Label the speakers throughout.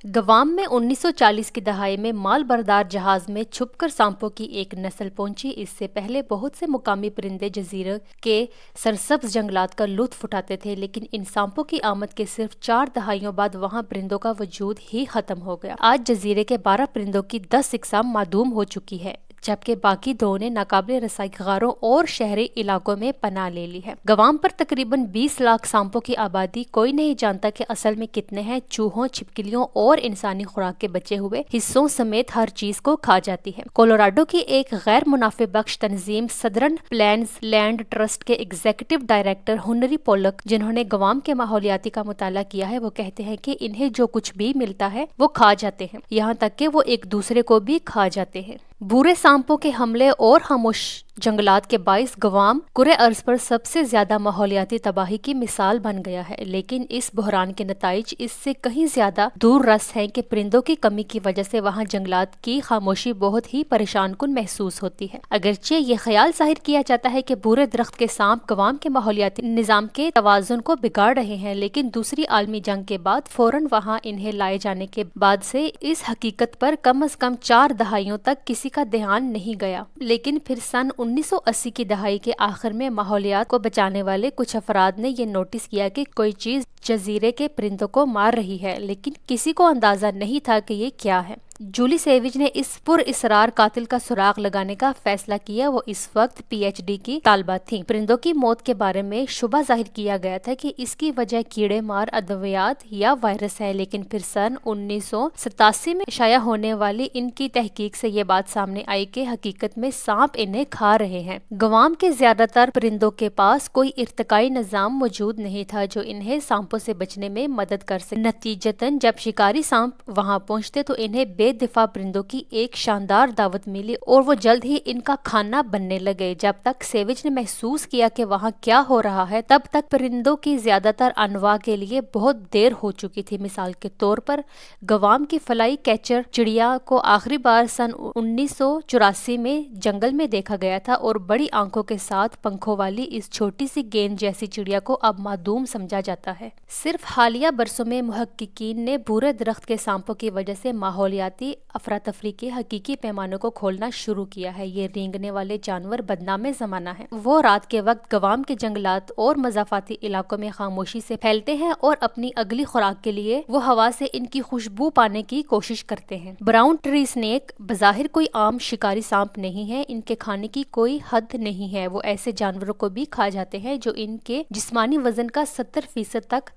Speaker 1: Guam میں 1940 کی دہائی میں مال بردار جہاز میں چھپ کر سانپوں کی ایک نسل پہنچی۔ اس سے پہلے بہت سے مقامی پرندے جزیرے کے سرسبز جنگلات کا لطف اٹھاتے تھے، لیکن ان سانپوں کی آمد کے صرف 4 دہائیوں بعد وہاں پرندوں کا وجود ہی ختم ہو گیا۔ آج جزیرے کے 12 پرندوں کی 10 اقسام معدوم ہو چکی ہے، جبکہ باقی 2 نے ناقابل رسائی غاروں اور شہری علاقوں میں پناہ لے لی ہے۔ گوام پر تقریباً 20 لاکھ سانپوں کی آبادی، کوئی نہیں جانتا کہ اصل میں کتنے ہیں۔ چوہوں، چھپکلیوں اور انسانی خوراک کے بچے ہوئے حصوں سمیت ہر چیز کو کھا جاتی ہے۔ کولوراڈو کی ایک غیر منافع بخش تنظیم سدرن پلینز لینڈ ٹرسٹ کے ایگزیکٹو ڈائریکٹر ہنری پولک، جنہوں نے گوام کے ماحولیاتی کا مطالعہ کیا ہے، وہ کہتے ہیں کہ انہیں جو کچھ بھی ملتا ہے وہ کھا جاتے ہیں، یہاں تک کہ وہ ایک دوسرے کو بھی کھا جاتے ہیں۔ بھورے سانپوں کے حملے اور خاموش جنگلات کے باعث گوام کرۂ ارض پر سب سے زیادہ ماحولیاتی تباہی کی مثال بن گیا ہے، لیکن اس بحران کے نتائج اس سے کہیں زیادہ دور رس ہیں کہ پرندوں کی کمی کی وجہ سے وہاں جنگلات کی خاموشی بہت ہی پریشان کن محسوس ہوتی ہے۔ اگرچہ یہ خیال ظاہر کیا جاتا ہے کہ بھورے درخت کے سانپ گوام کے ماحولیاتی نظام کے توازن کو بگاڑ رہے ہیں، لیکن دوسری عالمی جنگ کے بعد فوراً وہاں انہیں لائے جانے کے بعد سے اس حقیقت پر کم از کم 4 دہائیوں تک کسی کا دھیان نہیں گیا۔ لیکن پھر سن 1980 کی دہائی کے آخر میں ماحولیات کو بچانے والے کچھ افراد نے یہ نوٹس کیا کہ کوئی چیز جزیرے کے پرندوں کو مار رہی ہے، لیکن کسی کو اندازہ نہیں تھا کہ یہ کیا ہے۔ جولی سیوج نے اس پر اصرار قاتل کا سراغ لگانے کا فیصلہ کیا۔ وہ اس وقت پی ایچ ڈی کی طالبہ تھیں۔ پرندوں کی موت کے بارے میں شبہ ظاہر کیا گیا تھا کہ اس کی وجہ کیڑے مار ادویات یا وائرس ہے، لیکن پھر سن 1987 میں شائع ہونے والی ان کی تحقیق سے یہ بات سامنے آئی کہ حقیقت میں سانپ انہیں کھا رہے ہیں۔ گوام کے زیادہ تر پرندوں کے پاس کوئی ارتقائی نظام موجود نہیں تھا جو انہیں سانپوں سے بچنے میں مدد کر سکے۔ نتیجتاً جب شکاری سانپ وہاں پہنچتے تو انہیں بے دفاع پرندوں کی ایک شاندار دعوت ملی اور وہ جلد ہی ان کا کھانا بننے لگے۔ جب تک سیوج نے محسوس کیا کہ وہاں کیا ہو رہا ہے، تب تک پرندوں کی زیادہ تر انواع کے لیے بہت دیر ہو چکی تھی۔ مثال کے طور پر گوام کی فلائی کیچر چڑیا کو آخری بار سن 1984 میں جنگل میں دیکھا گیا تھا اور بڑی آنکھوں کے ساتھ پنکھوں والی اس چھوٹی سی گیند جیسی چڑیا کو اب معدوم سمجھا جاتا ہے۔ صرف حالیہ برسوں میں محققین نے بھورے درخت کے سانپوں کی وجہ سے ماحولیاتی افراتفری کے حقیقی پیمانوں کو کھولنا شروع کیا ہے۔ یہ رینگنے والے جانور بدنام زمانہ ہیں۔ وہ رات کے وقت گوام کے جنگلات اور مضافاتی علاقوں میں خاموشی سے پھیلتے ہیں اور اپنی اگلی خوراک کے لیے وہ ہوا سے ان کی خوشبو پانے کی کوشش کرتے ہیں۔ براؤن ٹری سنیک بظاہر کوئی عام شکاری سانپ نہیں ہے، ان کے کھانے کی کوئی حد نہیں ہے۔ وہ ایسے جانوروں کو بھی کھا جاتے ہیں جو ان کے جسمانی وزن کا 70% تک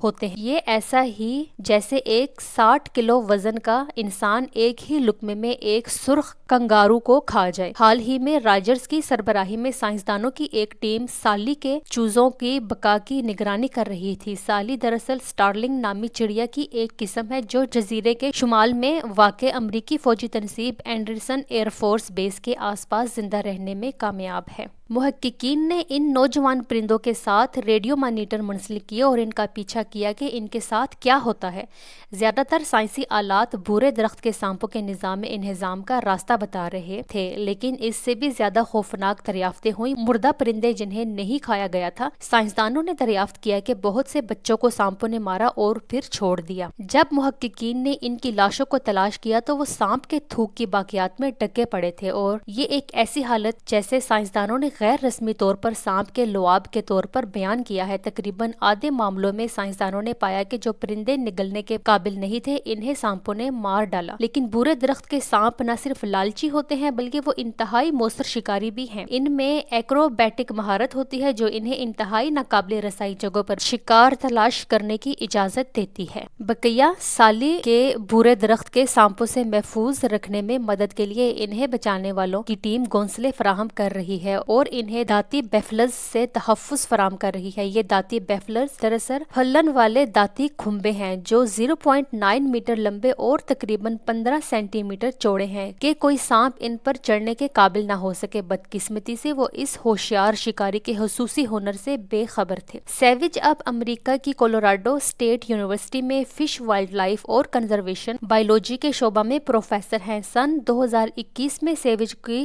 Speaker 1: ہوتے ہیں۔ یہ ایسا ہی جیسے ایک 60 کلو وزن کا انسان ایک ہی لقمے میں ایک سرخ کنگارو کو کھا جائے۔ حال ہی میں راجرز کی سربراہی میں سائنسدانوں کی ایک ٹیم سالی کے چوزوں کی بقا کی نگرانی کر رہی تھی۔ سالی دراصل سٹارلنگ نامی چڑیا کی ایک قسم ہے جو جزیرے کے شمال میں واقع امریکی فوجی تنصیب اینڈرسن ایئر فورس بیس کے آس پاس زندہ رہنے میں کامیاب ہے۔ محققین نے ان نوجوان پرندوں کے ساتھ ریڈیو مانیٹر منسلک کیے اور ان کا پیچھا کیا کہ ان کے ساتھ کیا ہوتا ہے۔ زیادہ تر سائنسی آلات بھورے درخت کے سانپوں کے نظام میں انہضام کا راستہ بتا رہے تھے، لیکن اس سے بھی زیادہ خوفناک دریافتیں ہوئیں۔ مردہ پرندے جنہیں نہیں کھایا گیا تھا۔ سائنسدانوں نے دریافت کیا کہ بہت سے بچوں کو سانپوں نے مارا اور پھر چھوڑ دیا۔ جب محققین نے ان کی لاشوں کو تلاش کیا تو وہ سانپ کے تھوک کی باقیات میں ڈھکے پڑے تھے، اور یہ ایک ایسی حالت جیسے سائنسدانوں نے غیر رسمی طور پر سانپ کے لعاب کے طور پر بیان کیا ہے۔ تقریباً آدھے معاملوں میں سائنسدانوں نے پایا کہ جو پرندے نگلنے کے قابل نہیں تھے انہیں سانپوں نے مار ڈالا۔ لیکن بھورے درخت کے سانپ نہ صرف لالچی ہوتے ہیں بلکہ وہ انتہائی موثر شکاری بھی ہیں۔ ان میں ایکروبیٹک مہارت ہوتی ہے جو انہیں انتہائی ناقابل رسائی جگہوں پر شکار تلاش کرنے کی اجازت دیتی ہے۔ بقیہ سالی کے بھورے درخت کے سانپوں سے محفوظ رکھنے میں مدد کے لیے انہیں بچانے والوں کی ٹیم گھونسلے فراہم کر رہی ہے اور انہیں دانتی بیفلز سے تحفظ فراہم کر رہی ہے۔ یہ دانتی بیفلز دراصل پھلن والے دانتی کھمبے ہیں جو 0.9 میٹر لمبے اور تقریباً 15 سینٹی میٹر چوڑے ہیں کہ کوئی سانپ ان پر چڑھنے کے قابل نہ ہو سکے۔ بدقسمتی سے وہ اس ہوشیار شکاری کے خصوصی ہنر سے بے خبر تھے۔ سیوج اب امریکہ کی کولوراڈو اسٹیٹ یونیورسٹی میں فش وائلڈ لائف اور کنزرویشن بائیولوجی کے شعبہ میں پروفیسر ہیں۔ سن 2021 میں سیوج کی